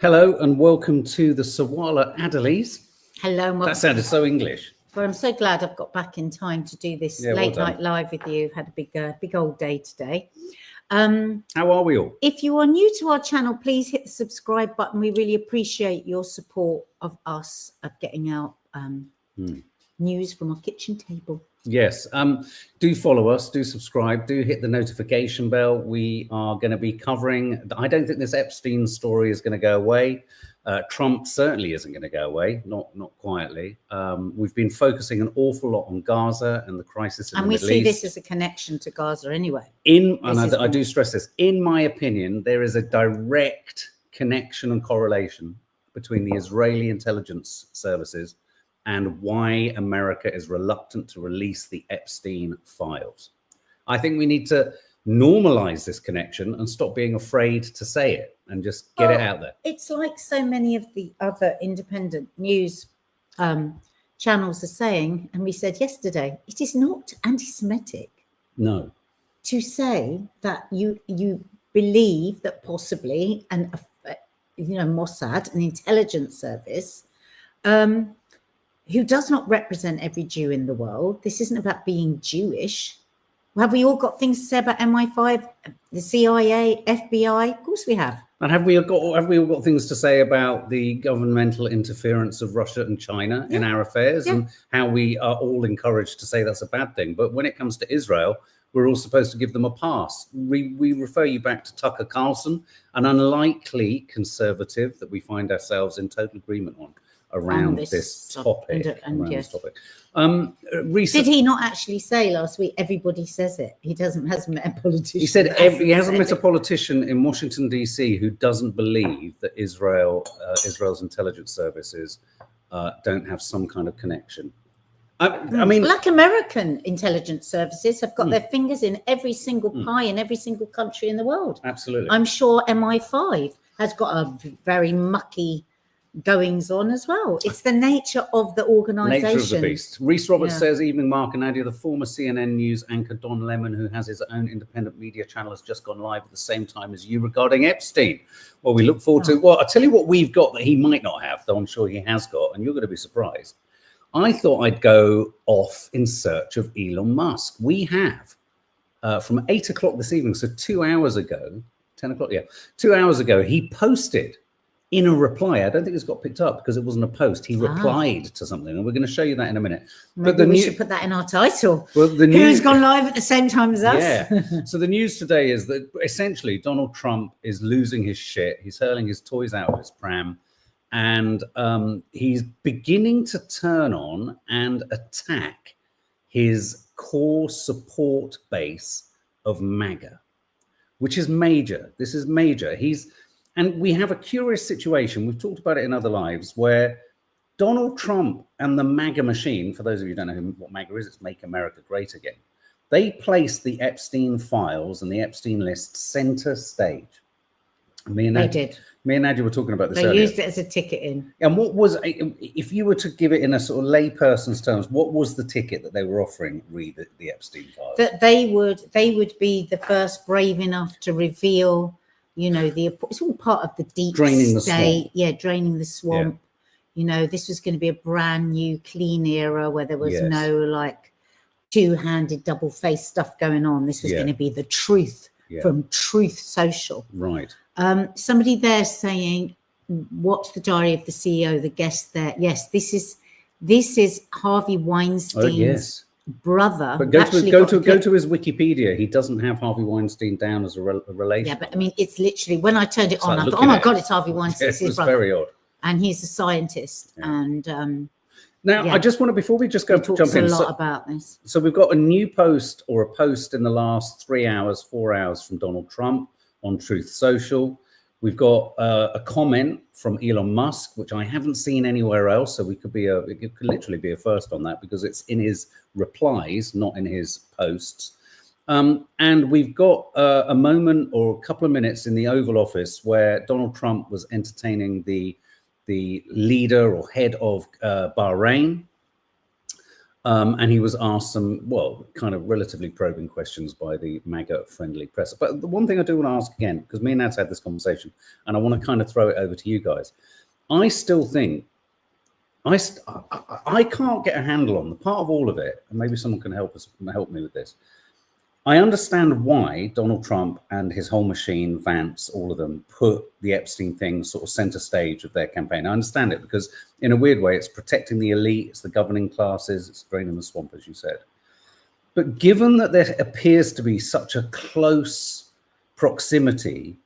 Hello and welcome to the Sawalha-Adderleys. Hello. That sounded so English. Well, I'm so glad I've got back in time to do this late night live with you. I've had a big old day today. How are we all? If you are new to our channel, please hit the subscribe button. We really appreciate your support of us, of getting out news from our kitchen table. Yes. Do follow us, do subscribe, do hit the notification bell. We are going to be covering, I don't think this Epstein story is going to go away. Trump certainly isn't going to go away, not quietly. We've been focusing an awful lot on Gaza and the crisis in the Middle East. And we see this as a connection to Gaza anyway. I do stress this, in my opinion, there is a direct connection and correlation between the Israeli intelligence services and why America is reluctant to release the Epstein files. I think we need to normalize this connection and stop being afraid to say it and just get it out there. It's like so many of the other independent news channels are saying, and we said yesterday, it is not anti-Semitic. No. To say that you believe that possibly Mossad, an intelligence service, who does not represent every Jew in the world. This isn't about being Jewish. Have we all got things to say about MI5, the CIA, FBI? Of course we have. And have we all got things to say about the governmental interference of Russia and China in our affairs and how we are all encouraged to say that's a bad thing? But when it comes to Israel, we're all supposed to give them a pass. We refer you back to Tucker Carlson, an unlikely conservative that we find ourselves in total agreement on around this topic. Did he not actually say last week, everybody says it? He hasn't met a politician. He said he hasn't met a politician in Washington, D.C. who doesn't believe that Israel's intelligence services don't have some kind of connection. I mean, Black American intelligence services have got their fingers in every single pie in every single country in the world. Absolutely. I'm sure MI5 has got a very mucky goings on as well. It's the nature of the organization. Nature of the beast. Reese Roberts says, evening, Mark and Nadia. The former CNN News anchor Don Lemon, who has his own independent media channel, has just gone live at the same time as you regarding Epstein. Well, we look forward to, well, I'll tell you what we've got that he might not have, though I'm sure he has got, and you're going to be surprised. I thought I'd go off in search of Elon Musk. We have, from 8 o'clock this evening, so 2 hours ago, 10 o'clock, 2 hours ago, he posted in a reply. I don't think it's got picked up because it wasn't a post. He replied to something, and we're going to show you that in a minute. Maybe we should put that in our title. Well, who's gone live at the same time as us? Yeah. So the news today is that essentially Donald Trump is losing his shit. He's hurling his toys out of his pram, and he's beginning to turn on and attack his core support base of MAGA, which is major. This is major. And we have a curious situation. We've talked about it in other lives where Donald Trump and the MAGA machine, for those of you who don't know what MAGA is, it's Make America Great Again. They placed the Epstein files and the Epstein list center stage. Me and Nadia were talking about this earlier. They used it as a ticket in. And what was, if you were to give it in a sort of layperson's terms, what was the ticket that they were offering the Epstein files? That they would be the first brave enough to reveal, it's all part of the deep state. Draining the swamp. Yeah. This was going to be a brand new clean era where there was no two-handed double-faced stuff going on. This was going to be the truth from Truth Social. Right. Somebody there saying, watch the diary of the CEO, the guest there. Yes, this is Harvey Weinstein's brother. But go to his Wikipedia. He doesn't have Harvey Weinstein down as a relation. Yeah, but I mean, it's literally, when I turned it on, I thought, oh my God, it's Harvey Weinstein. Yes, it was very odd. And he's a scientist. Yeah. And now, I just want to, before we just jump in. A lot about this. So we've got a new post or a post in the last 3 hours, 4 hours from Donald Trump on Truth Social. We've got a comment from Elon Musk, which I haven't seen anywhere else. So it could literally be a first on that because it's in his replies, not in his posts. And we've got a moment or a couple of minutes in the Oval Office where Donald Trump was entertaining the leader or head of Bahrain. And he was asked some, well, kind of relatively probing questions by the MAGA-friendly press. But the one thing I do want to ask again, because me and Nad's had this conversation, and I want to kind of throw it over to you guys. I still think, I can't get a handle on the part of all of it, and maybe someone can help me with this. I understand why Donald Trump and his whole machine, Vance, all of them, put the Epstein thing sort of center stage of their campaign. I understand it because in a weird way, it's protecting the elite, it's the governing classes, it's draining the swamp, as you said. But given that there appears to be such a close proximity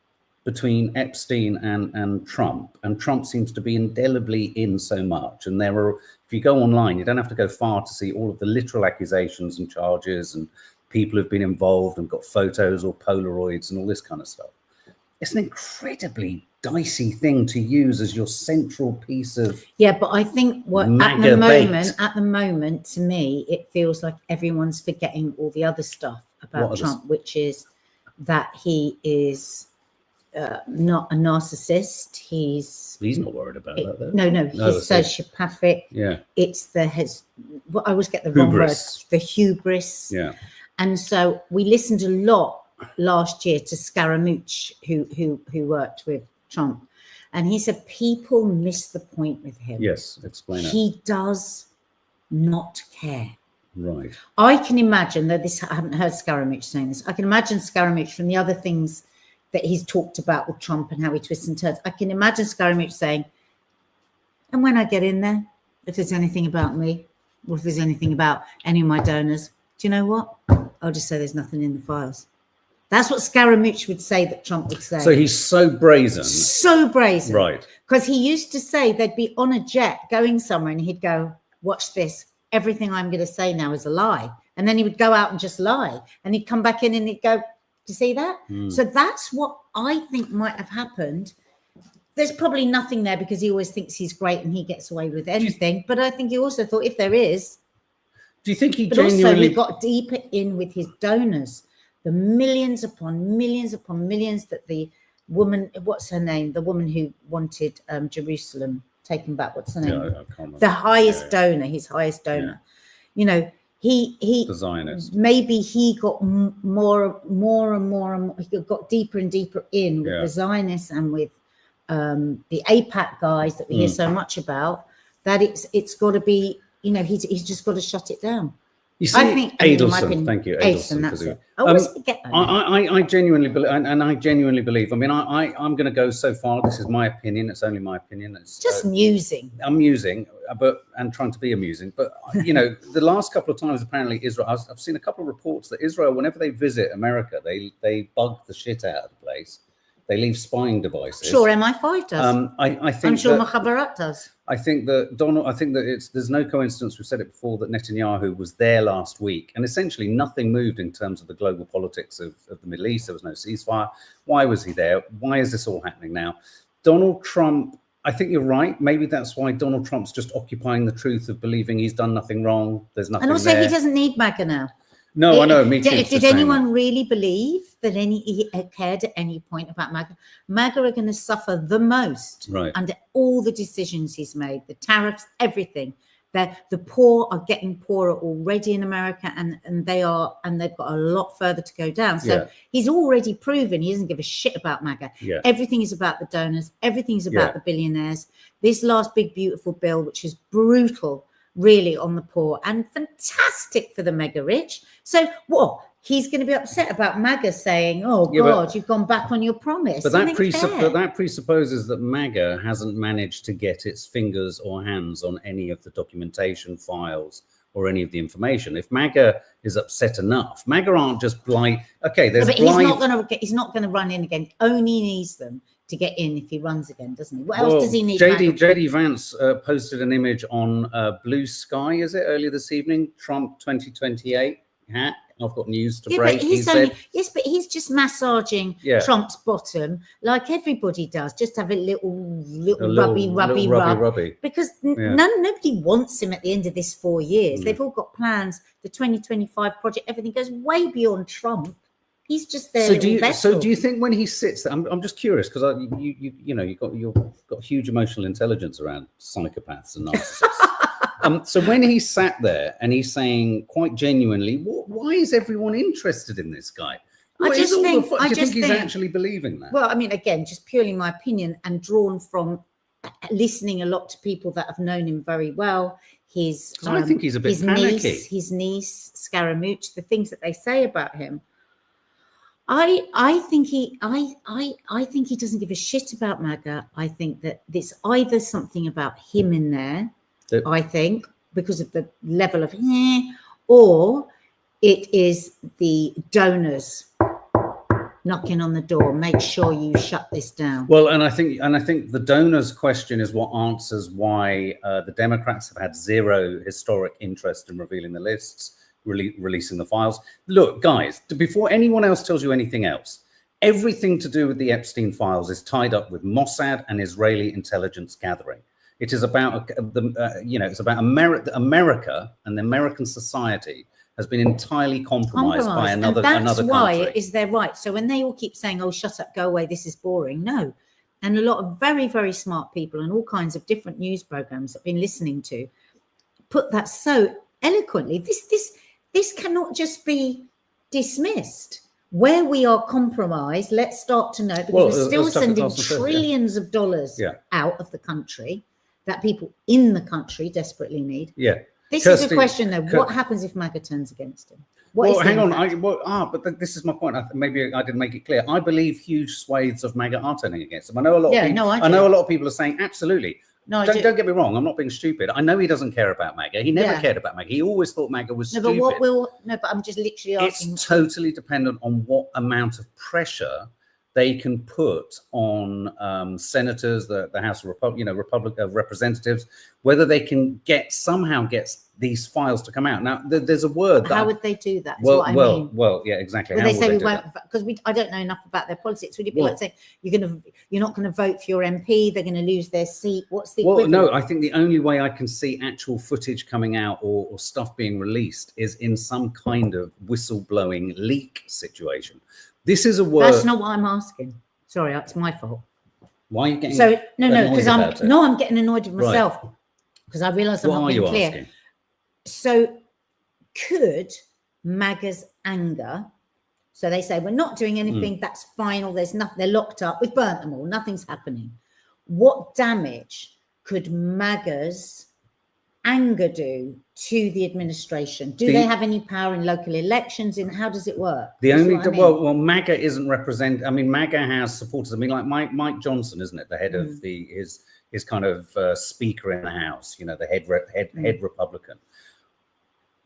between Epstein and Trump seems to be indelibly in so much. And there are, if you go online, you don't have to go far to see all of the literal accusations and charges and people who've been involved and got photos or Polaroids and all this kind of stuff. It's an incredibly dicey thing to use as your central piece of but I think at the moment, to me, it feels like everyone's forgetting all the other stuff about Trump, which is that he is not a narcissist. He's not worried about that, though. No, he's sociopathic. Yeah, it's I always get the wrong word. The hubris. Yeah. And so we listened a lot last year to Scaramouche, who worked with Trump, and he said people miss the point with him. Yes, explain it. He does not care. Right. I can imagine that I haven't heard Scaramouche saying this. I can imagine Scaramouche from the other things that he's talked about with Trump and how he twists and turns. I can imagine Scaramouche saying, and when I get in there, if there's anything about me, or if there's anything about any of my donors, do you know what? I'll just say there's nothing in the files. That's what Scaramouche would say that Trump would say. So he's so brazen. So brazen. Right. Because he used to say they'd be on a jet going somewhere and he'd go, watch this. Everything I'm going to say now is a lie. And then he would go out and just lie. And he'd come back in and he'd go, do you see that? So that's what I think might have happened. There's probably nothing there because he always thinks he's great and he gets away with anything. But I think he also thought if there is. Do you think he genuinely... also he got deeper in with his donors. The millions upon millions that the woman, what's her name? The woman who wanted Jerusalem taken back. What's her name? I can't remember. The highest donor, his highest donor. Yeah. You know, he the Zionist. Maybe he got more and more. He got deeper and deeper in with the Zionists and with the AIPAC guys that we hear so much about. That it's got to be. You know, he's just got to shut it down. You see, I think Adelson, thank you, Adelson. That's it. I always forget that. I genuinely believe, and I genuinely believe. I mean, I'm going to go so far. This is my opinion. It's only my opinion. It's just musing. I'm musing, and trying to be amusing. But you know, the last couple of times, apparently Israel. I've seen a couple of reports that Israel, whenever they visit America, they bug the shit out of the place. They leave spying devices. Sure, MI5 does. I think I'm sure Mukhabarat does. I think that there's no coincidence. We've said it before that Netanyahu was there last week, and essentially nothing moved in terms of the global politics of the Middle East. There was no ceasefire. Why was he there? Why is this all happening now? Donald Trump. I think you're right. Maybe that's why Donald Trump's just occupying the truth of believing he's done nothing wrong. There's nothing. And also, he doesn't need MAGA now. No, I know. Me too. Did anyone really believe that he cared at any point about MAGA? MAGA are going to suffer the most under all the decisions he's made, the tariffs, everything. The poor are getting poorer already in America, and they've got a lot further to go down. So he's already proven he doesn't give a shit about MAGA. Yeah. Everything is about the donors. Everything is about the billionaires. This last big beautiful bill, which is brutal, really, on the poor and fantastic for the mega rich. So what? He's going to be upset about MAGA saying, oh, God, you've gone back on your promise. But that presupposes that MAGA hasn't managed to get its fingers or hands on any of the documentation files or any of the information. If MAGA is upset enough, MAGA aren't just blind. Okay, there's but he's not going to run in again. Only needs them to get in if he runs again, doesn't he? What else does he need? JD Vance posted an image on Blue Sky, is it, earlier this evening? Trump 2028 hat. I've got news to break. But he's just massaging Trump's bottom like everybody does. Just have a little rubby. Because nobody wants him at the end of this 4 years. They've all got plans. The 2025 project, everything goes way beyond Trump. He's just there. So do you think when he sits there, I'm just curious because you've got huge emotional intelligence around psychopaths and narcissists. So when he sat there and he's saying quite genuinely, why is everyone interested in this guy? Do you think he's actually believing that? Well, I mean, again, just purely my opinion and drawn from listening a lot to people that have known him very well. I think he's a bit panicky. His niece, Scaramouche, the things that they say about him. I think he doesn't give a shit about MAGA. I think that there's either something about him in there, I think, because of the level of or it is the donors knocking on the door. Make sure you shut this down. Well, and I think the donors question is what answers why the Democrats have had zero historic interest in revealing the lists, releasing the files. Look, guys, before anyone else tells you anything else, everything to do with the Epstein files is tied up with Mossad and Israeli intelligence gathering. It is about it's about America and the American society has been entirely compromised by another country. That's why it is their right. So when they all keep saying, "Oh, shut up, go away, this is boring," no. And a lot of very, very smart people and all kinds of different news programs I've been listening to put that so eloquently. This cannot just be dismissed. Where we are compromised, let's start to know, because we're still sending trillions of dollars out of the country that people in the country desperately need. Yeah. This is a question, though. What happens if MAGA turns against him? Hang on. But this is my point. Maybe I didn't make it clear. I believe huge swathes of MAGA are turning against him. I know a lot. I know a lot of people are saying absolutely. No, don't get me wrong. I'm not being stupid. I know he doesn't care about MAGA. He never cared about MAGA. He always thought MAGA was stupid. But I'm just literally asking. It's totally dependent on what amount of pressure they can put on senators, the House of Representatives, whether they can somehow get these files to come out. Now, there's a word. How would they do that? Well, yeah, exactly. Well, they say we won't, because I don't know enough about their politics. Would it be like saying you're not going to vote for your MP, they're going to lose their seat? What's the equivalent? No, I think the only way I can see actual footage coming out or stuff being released is in some kind of whistleblowing leak situation. This is a word. That's not what I'm asking. Sorry, it's my fault. Why are you getting because I'm getting annoyed with myself because I realise I'm not being clear. Asking? So could MAGA's anger, so they say we're not doing anything, that's final, there's nothing, they're locked up, we've burnt them all, nothing's happening. What damage could MAGA's anger do to the administration? Do they have any power in local elections? How does it work? MAGA isn't represented. I mean, MAGA has supporters. I mean, like Mike Johnson, isn't it? The head of his kind of speaker in the House. You know, the head Republican.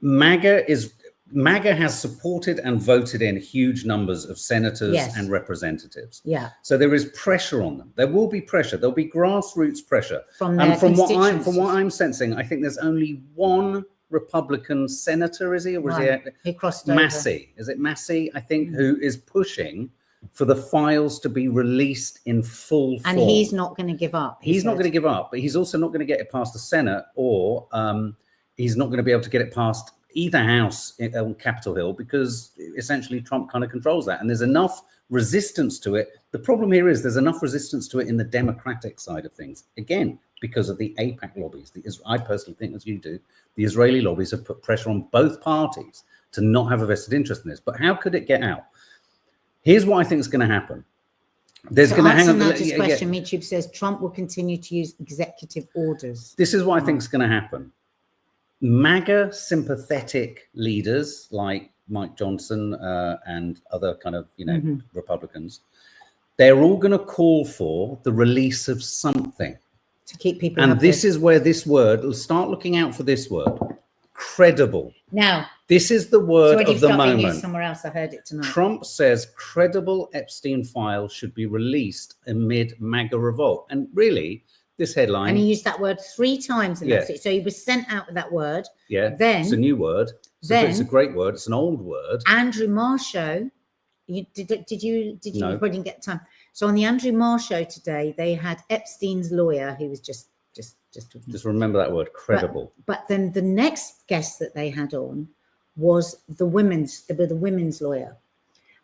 MAGA has supported and voted in huge numbers of senators and representatives. Yeah. So there is pressure on them. There will be pressure. There'll be grassroots pressure. From what I'm sensing, I think there's only one Republican senator, is he? Or is he crossed over? Massey. Is it Massey, I think, who is pushing for the files to be released in full form. And he's not going to give up. He's not going to give up, but he's also not going to get it past the Senate, or he's not going to be able to get it past either house on Capitol Hill, because essentially Trump kind of controls that. And there's enough resistance to it. The problem here is there's enough resistance to it in the Democratic side of things. Again, because of the AIPAC lobbies. I personally think, as you do, the Israeli lobbies have put pressure on both parties to not have a vested interest in this. But how could it get out? Here's what I think is going to happen. There's going to hang on. This question, YouTube says Trump will continue to use executive orders. This is what I think is going to happen. MAGA sympathetic leaders like Mike Johnson and other kind of, Republicans, they're all going to call for the release of something to keep people. And this is where this word, start looking out for this word, credible. Now, this is the word of the moment. Somewhere else, I heard it tonight. Trump says credible Epstein files should be released amid MAGA revolt. And really, this headline. And he used that word 3 times in that. So he was sent out with that word. Yeah. Then it's a new word. It's a great word. It's an old word. Andrew Marr show. Did you? No. You probably didn't get time. So on the Andrew Marr show today, they had Epstein's lawyer, who was just remember that word, credible. But then the next guest that they had on was the women's lawyer.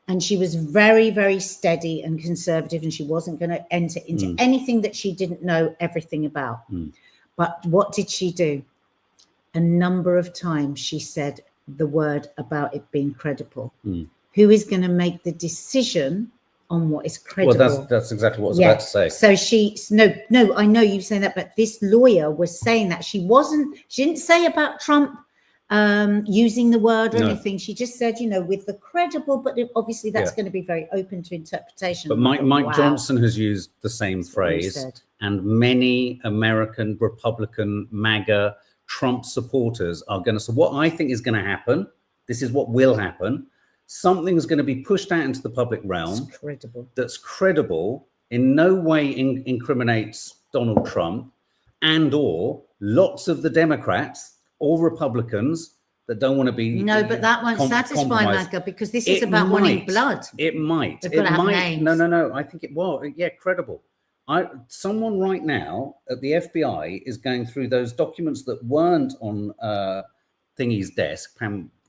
And she was very, very steady and conservative, and she wasn't going to enter into anything that she didn't know everything about. But what did she do? a number of times she said the word about it being credible. Who is going to make the decision on what is credible? Well, that's exactly what I was about to say. So no, I know you're saying that, but this lawyer was saying that she didn't say about Trump using the word or anything. She just said, with the credible, but obviously that's going to be very open to interpretation. But Mike Johnson has used the same phrase, and many American Republican MAGA Trump supporters are going to say, what I think is going to happen, this is what will happen, something's going to be pushed out into the public realm that's credible, in no way incriminates Donald Trump, and or lots of the Democrats or Republicans that don't want to be but that won't satisfy MAGA, because this is about wanting blood. It might. No. I think credible. Someone right now at the FBI is going through those documents that weren't on Thingy's desk,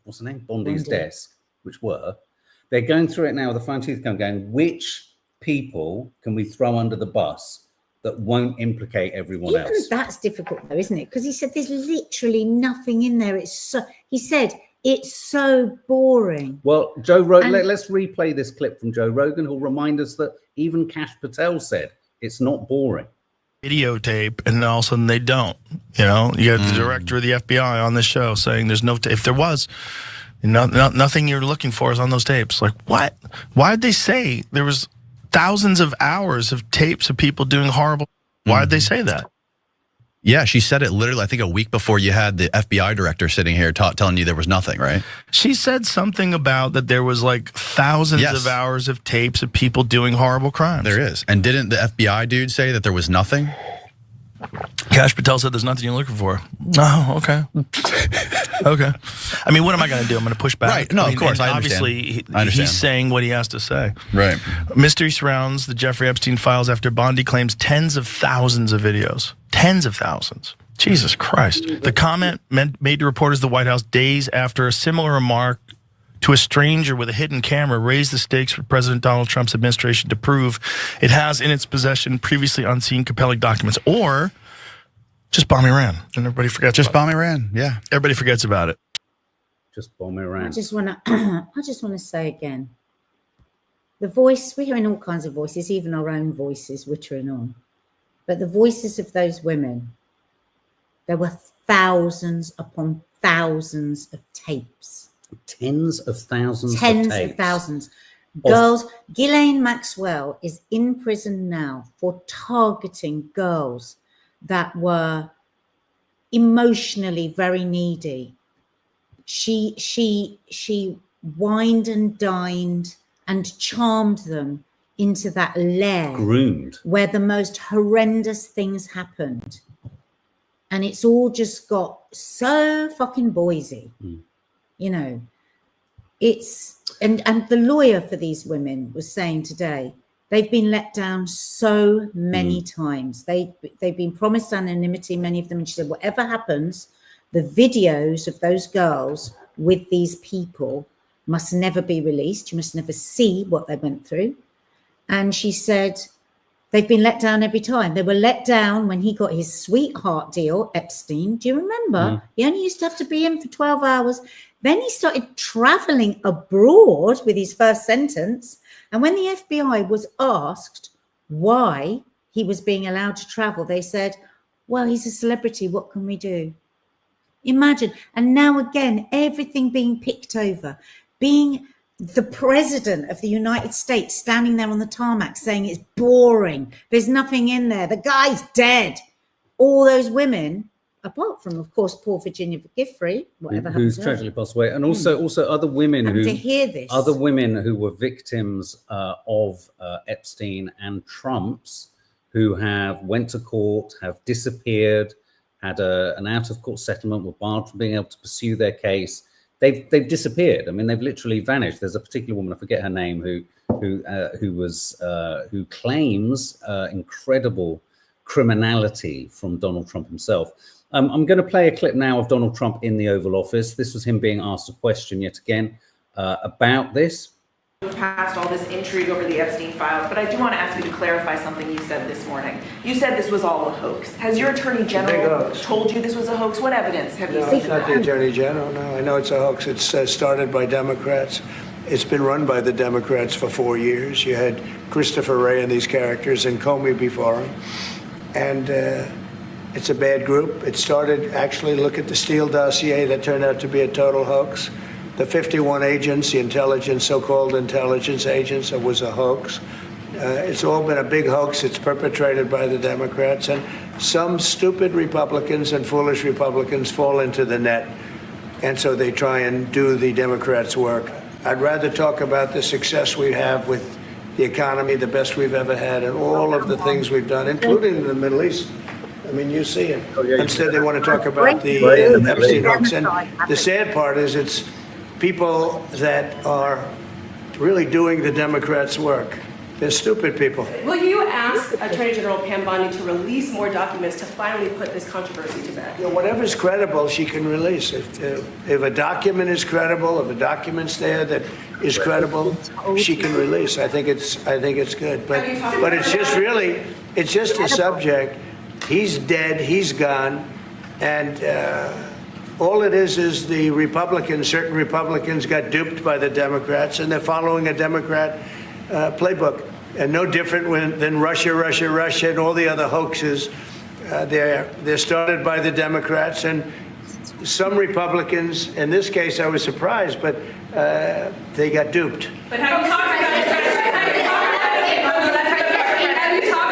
what's her name? Bondi's desk, which were. They're going through it now with a fine tooth comb, going, which people can we throw under the bus that won't implicate everyone else? That's difficult though, isn't it? Because he said there's literally nothing in there. He said it's so boring. Well, Joe Rogan, let's replay this clip from Joe Rogan, who'll remind us that even Kash Patel said it's not boring. Videotape, and all of a sudden they don't. You got the director of the FBI on the show saying there's no if there was nothing you're looking for is on those tapes. Like, what? Why'd they say there was thousands of hours of tapes of people doing horrible? Why'd they say that? Yeah, she said it literally, I think, a week before you had the FBI director sitting here telling you there was nothing, right? She said something about that there was like thousands of hours of tapes of people doing horrible crimes. There is. And didn't the FBI dude say that there was nothing? Kash Patel said there's nothing you're looking for. Oh, okay. Okay. I mean, what am I going to do? I'm going to push back. Right. No, of course. Obviously, he's saying what he has to say. Right. Mystery surrounds the Jeffrey Epstein files after Bondi claims tens of thousands of videos. Tens of thousands. Jesus Christ. The comment made to reporters at the White House days after a similar remark to a stranger with a hidden camera raised the stakes for President Donald Trump's administration to prove it has in its possession previously unseen compelling documents, or just bomb Iran and everybody forgets. Just bomb Iran, yeah. Everybody forgets about it. Just bomb Iran. I just want to say again, the voice, we're hearing all kinds of voices, even our own voices wittering on, but the voices of those women, there were thousands upon thousands of tapes. Tens of thousands of thousands. Girls, Ghislaine Maxwell is in prison now for targeting girls that were emotionally very needy. She wined and dined and charmed them into that lair. Groomed. Where the most horrendous things happened. And it's all just got so fucking Boise. It's and the lawyer for these women was saying today, they've been let down so many times. They've been promised anonymity, many of them, and she said, whatever happens, the videos of those girls with these people must never be released. You must never see what they went through. And she said, they've been let down every time. They were let down when he got his sweetheart deal, Epstein. Do you remember? He only used to have to be in for 12 hours. Then he started traveling abroad with his first sentence. And when the FBI was asked why he was being allowed to travel, they said, well, he's a celebrity. What can we do? Imagine. And now again, everything being picked over, being the president of the United States standing there on the tarmac saying it's boring. There's nothing in there. The guy's dead. All those women, apart from, of course, poor Virginia Giuffre, whatever happened who's to tragically passed away, and also other women to hear this, other women who were victims of Epstein and Trump's, who went to court, have disappeared, had an out-of-court settlement, were barred from being able to pursue their case. They've disappeared. I mean, they've literally vanished. There's a particular woman, I forget her name, who claims incredible criminality from Donald Trump himself. I'm going to play a clip now of Donald Trump in the Oval Office. This was him being asked a question yet again about this. past all this intrigue over the Epstein files, but I do want to ask you to clarify something you said this morning. You said this was all a hoax. Has your attorney general told you this was a hoax? What evidence have you seen? No, it's not the attorney general. No, I know it's a hoax. It's started by Democrats. It's been run by the Democrats for 4 years. You had Christopher Wray and these characters and Comey before him. And it's a bad group. It started, actually, look at the Steele dossier. That turned out to be a total hoax. The 51 agents, the intelligence, so-called intelligence agents, it was a hoax. It's all been a big hoax. It's perpetrated by the Democrats. And some stupid Republicans and foolish Republicans fall into the net. And so they try and do the Democrats' work. I'd rather talk about the success we have with the economy, the best we've ever had, and all of the things we've done, including in the Middle East. I mean, you see it. Instead, they want to talk about the Epstein hoax. And the sad part is it's people that are really doing the Democrats' work. They're stupid people. Will you ask Attorney General Pam Bondi to release more documents to finally put this controversy to bed? You know, whatever's credible, she can release. If a document is credible, if a document's there that is credible, she can release. I think it's good. But it's just a subject. He's dead. He's gone, and all it is the Republicans. Certain Republicans got duped by the Democrats, and they're following a Democrat playbook. And no different than Russia, and all the other hoaxes. They're started by the Democrats, and some Republicans. In this case, I was surprised, but they got duped. But have you talked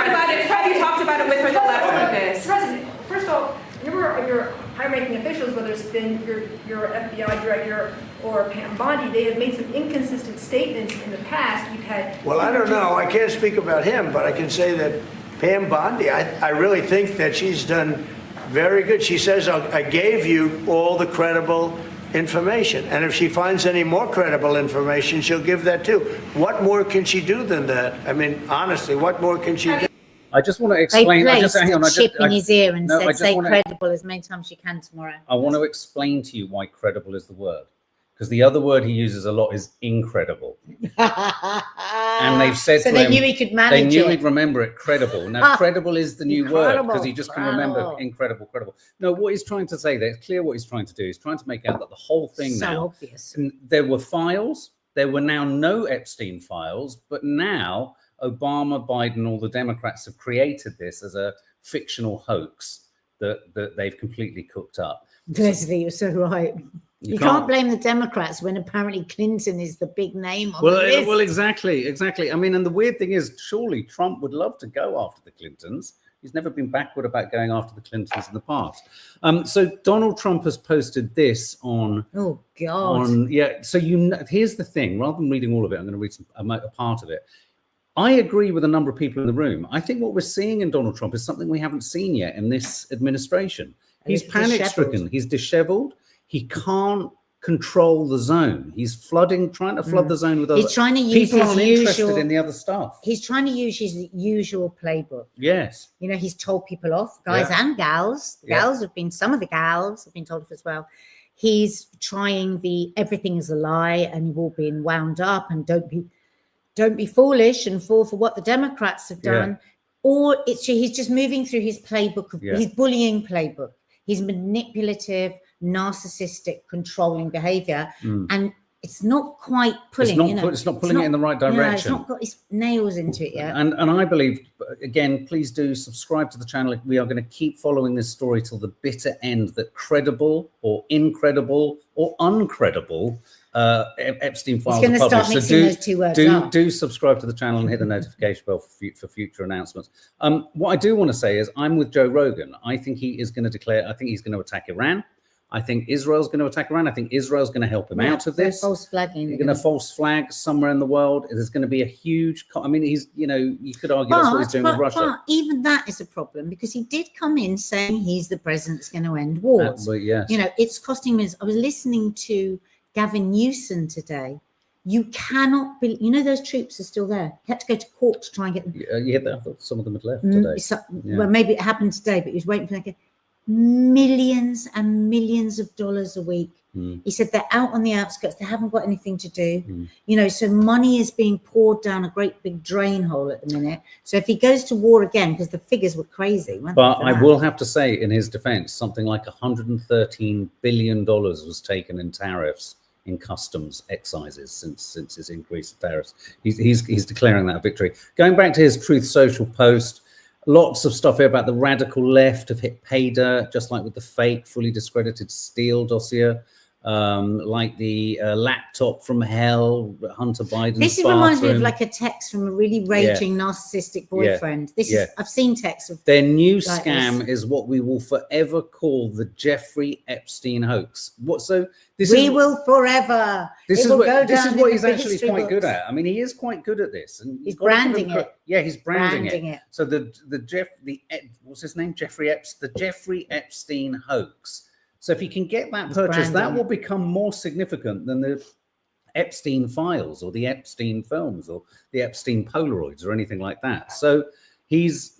about it? Have you talked about it with her the last few days? President, first of all, a number of your high-ranking officials, whether it's been your FBI director or Pam Bondi, they have made some inconsistent statements in the past. You've had. Well, I don't know. I can't speak about him, but I can say that Pam Bondi, I really think that she's done very good. She says, I gave you all the credible information. And if she finds any more credible information, she'll give that too. What more can she do than that? I mean, honestly, what more can she do? I just want to explain. They placed a chip in his ear and said, say credible as many times as you can tomorrow. I want to explain to you why credible is the word. Because the other word he uses a lot is incredible. And they've said so to they him, knew he could manage they knew it. he'd remember it, credible. Now, credible is the new word because he just can remember incredible, credible. No, what he's trying to say there, it's clear what he's trying to do. He's trying to make out that the whole thing now, obvious. There were files, there were now no Epstein files, but now Obama, Biden, all the Democrats have created this as a fictional hoax that they've completely cooked up. Leslie, you're so right. You can't blame the Democrats when apparently Clinton is the big name on the list. Well, exactly. I mean, and the weird thing is, surely Trump would love to go after the Clintons. He's never been backward about going after the Clintons in the past. So Donald Trump has posted this on. Oh God. So here's the thing. Rather than reading all of it, I'm going to read a part of it. I agree with a number of people in the room. I think what we're seeing in Donald Trump is something we haven't seen yet in this administration. He's panic-stricken. He's disheveled. He can't control the zone. He's trying to flood the zone with other. He's trying to use people his aren't interested in the other stuff. He's trying to use his usual playbook. Yes. You know, he's told people off, guys and gals. Some of the gals have been told off as well. He's trying everything is a lie and you've all been wound up and don't be foolish and fall for what the Democrats have done. Or he's just moving through his playbook his bullying playbook. His manipulative, narcissistic, controlling behavior, and it's not quite pulling. It's not pulling it in the right direction. It's not got its nails into it yet. And I believe, again, please do subscribe to the channel. We are going to keep following this story till the bitter end. That credible or incredible or uncredible Epstein files are published. Those two words do subscribe to the channel and hit the notification bell for future announcements. What I do want to say is I'm with Joe Rogan. I think he is going to declare. I think he's going to attack Iran. I think Israel's going to attack Iran. I think Israel's going to help him out of this. False flagging. They're going to false flag somewhere in the world. There's going to be a huge. I mean, you could argue that's what he's doing with Russia. But even that is a problem because he did come in saying he's the president that's going to end wars. But yes. It's costing him. I was listening to Gavin Newsom today. You cannot be. Those troops are still there. He had to go to court to try and get them. I thought some of them had left today. Well, maybe it happened today, but he was waiting for them. Millions and millions of dollars a week He said they're out on the outskirts. They haven't got anything to do. You know, so money is being poured down a great big drain hole at the minute. So if he goes to war again, because the figures were crazy. But I will have to say, in his defense, something like $113 billion was taken in tariffs, in customs excises since his increase in tariffs. He's declaring that a victory. Going back to his Truth Social post, lots of stuff here about the radical left have hit pay dirt, just like with the fake, fully discredited Steele dossier. Like the laptop from hell, Hunter Biden's This reminds me of like a text from a really raging narcissistic boyfriend. This is, I've seen texts of their new like scam this. is what we will forever call the Jeffrey Epstein hoax. What? So this we is will forever. This it is will what go this down is what in he's the actually history quite good books. at. I mean, he is quite good at this, and He's got to give him branding it. Yeah, he's branding it. it. So what's his name? The Jeffrey Epstein hoax. So if he can get that purchased, that will become more significant than the Epstein files or the Epstein films or the Epstein Polaroids or anything like that. So he's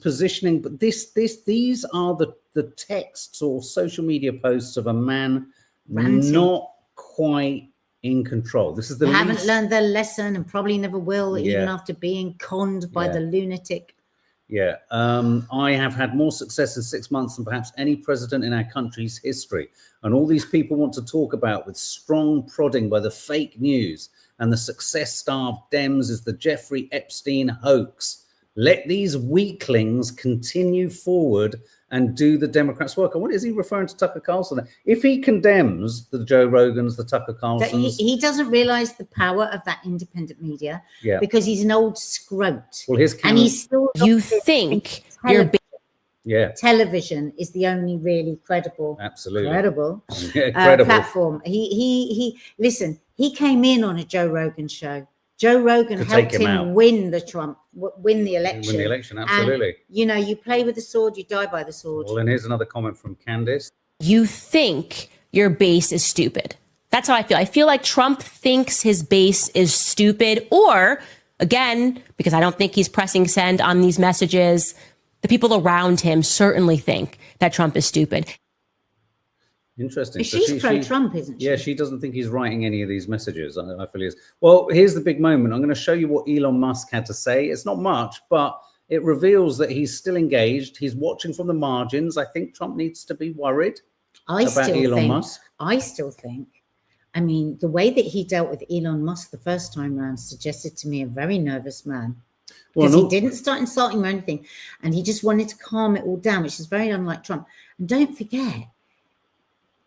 positioning, but these are the texts or social media posts of a man Ranting. Not quite in control. This is the They haven't learned their lesson and probably never will, Yeah. even after being conned by the lunatic. Yeah, I have had more success in 6 months than perhaps any president in our country's history. And all these people want to talk about with strong prodding by the fake news and the success-starved Dems is the Jeffrey Epstein hoax. Let these weaklings continue forward and do the Democrats' work. And what is he referring to Tucker Carlson? If he condemns the Joe Rogans, the Tucker Carlsons... He doesn't realize the power of that independent media because he's an old scrote. Well, and he's still... You think you're... Television is the only really credible... credible platform. He listen, he came in on a Joe Rogan show. Joe Rogan helped him win the election. Win the election, absolutely. And, you play with the sword, you die by the sword. Well, and here's another comment from Candace. You think your base is stupid. That's how I feel. I feel like Trump thinks his base is stupid, or, again, because I don't think he's pressing send on these messages, the people around him certainly think that Trump is stupid. Interesting. She's pro-Trump, isn't she? Yeah, she doesn't think he's writing any of these messages. I feel he is. Well, here's the big moment. I'm going to show you what Elon Musk had to say. It's not much, but it reveals that he's still engaged. He's watching from the margins. I think Trump needs to be worried about Elon Musk. I still think, I mean, the way that he dealt with Elon Musk the first time around suggested to me a very nervous man. Because he didn't start insulting or anything. And he just wanted to calm it all down, which is very unlike Trump. And don't forget,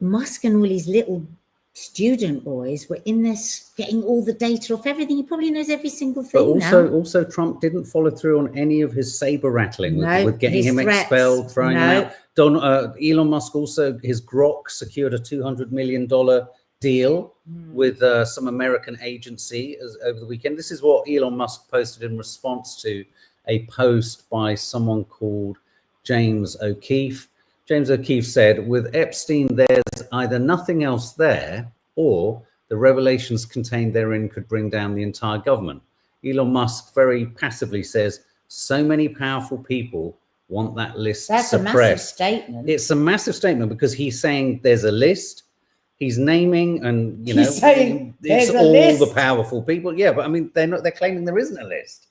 Musk and all his little student boys were in this getting all the data off everything. He probably knows every single thing. But also Trump didn't follow through on any of his saber rattling with getting him expelled, throwing him out. Elon Musk also, his Grok secured a $200 million deal with some American agency over the weekend. This is what Elon Musk posted in response to a post by someone called James O'Keefe. James O'Keefe said, with Epstein, there's either nothing else there or the revelations contained therein could bring down the entire government. Elon Musk very passively says, so many powerful people want that list suppressed. That's a massive statement. It's a massive statement because he's saying there's a list. He's naming and, he's saying it's all the powerful people. Yeah, but I mean, they're claiming there isn't a list.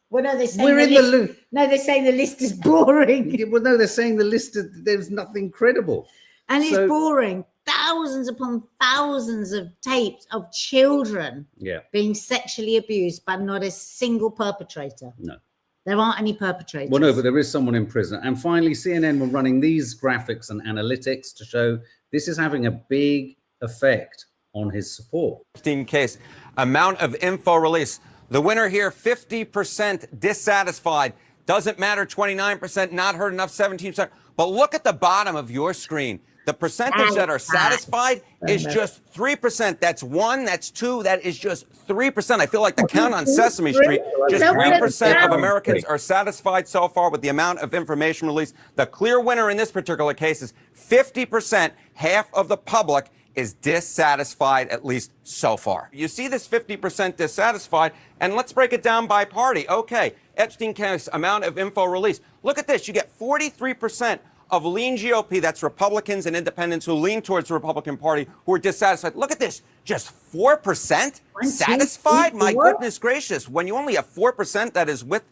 Well, no, they're saying No, they're saying the list is boring. Yeah, well, no, they're saying the list there's nothing credible, and it's boring. Thousands upon thousands of tapes of children being sexually abused, but not a single perpetrator. No, there aren't any perpetrators. Well, no, but there is someone in prison. And finally, CNN were running these graphics and analytics to show this is having a big effect on his support. Epstein case, amount of info release. The winner here, 50% dissatisfied. Doesn't matter, 29%, not heard enough, 17%. But look at the bottom of your screen. The percentage that are satisfied is just 3%. That's 1, that's 2, that is just 3%. I feel like the count on Sesame Street, just 3% of Americans are satisfied so far with the amount of information released. The clear winner in this particular case is 50%, half of the public is dissatisfied, at least so far. You see this 50% dissatisfied, and let's break it down by party. Okay, Epstein case, amount of info released. Look at this, you get 43% of lean GOP, that's Republicans and independents who lean towards the Republican Party, who are dissatisfied. Look at this, just 4% satisfied? My goodness gracious, when you only have 4% that is with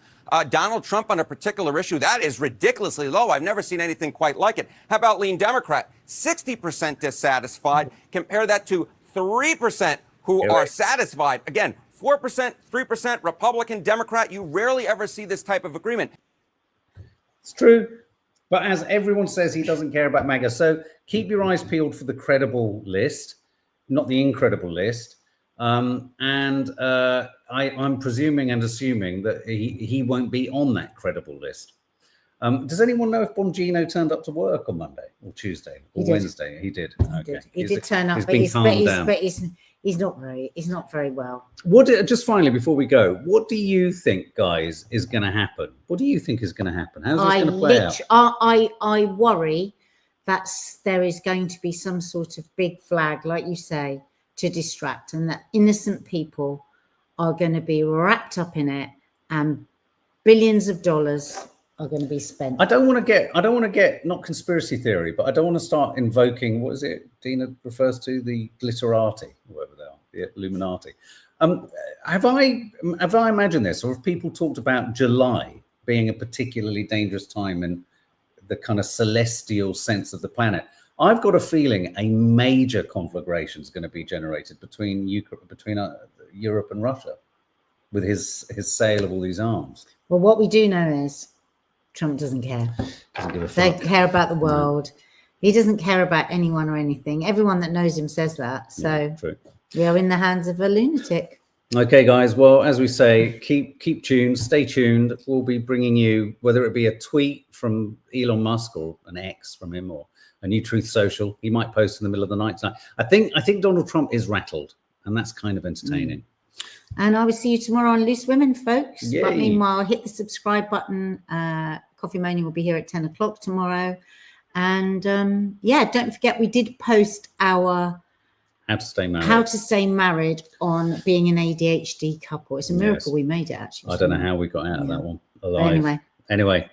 Donald Trump on a particular issue, that is ridiculously low. I've never seen anything quite like it. How about lean Democrat? 60% dissatisfied. Compare that to 3% who are satisfied. Again, 4%, 3% Republican, Democrat. You rarely ever see this type of agreement. It's true. But as everyone says, he doesn't care about MAGA. So keep your eyes peeled for the credible list, not the incredible list. I'm presuming and assuming that he won't be on that credible list. Does anyone know if Bongino turned up to work on Monday or Tuesday or Wednesday? He did. Okay. He did turn up, but he's not very well. Just finally, before we go, what do you think, guys, is going to happen? What do you think is going to happen? How's this going to play out? I worry that there is going to be some sort of big flag, like you say, to distract, and that innocent people are going to be wrapped up in it, and billions of dollars are going to be spent. I don't want to get not conspiracy theory, but I don't want to start invoking, what is it Dina refers to, the glitterati, whatever they are, the Illuminati. Have I imagined this, or have people talked about July being a particularly dangerous time in the kind of celestial sense of the planet? I've got a feeling a major conflagration is going to be generated between Europe and Russia with his sale of all these arms. Well, what we do know is Trump doesn't care. Doesn't give a fuck. They care about the world. No. He doesn't care about anyone or anything. Everyone that knows him says that. So we are in the hands of a lunatic. Okay, guys. Well, as we say, keep tuned, stay tuned. We'll be bringing you, whether it be a tweet from Elon Musk or an X from him or a new Truth Social. He might post in the middle of the night tonight. I think Donald Trump is rattled, and that's kind of entertaining. And I will see you tomorrow on Loose Women, folks. Yay. But meanwhile, hit the subscribe button. Coffee Moaning will be here at 10 o'clock tomorrow. And don't forget, we did post our How to Stay Married on being an ADHD couple. It's a miracle we made it, actually. I don't know how we got out of that one alive. But anyway.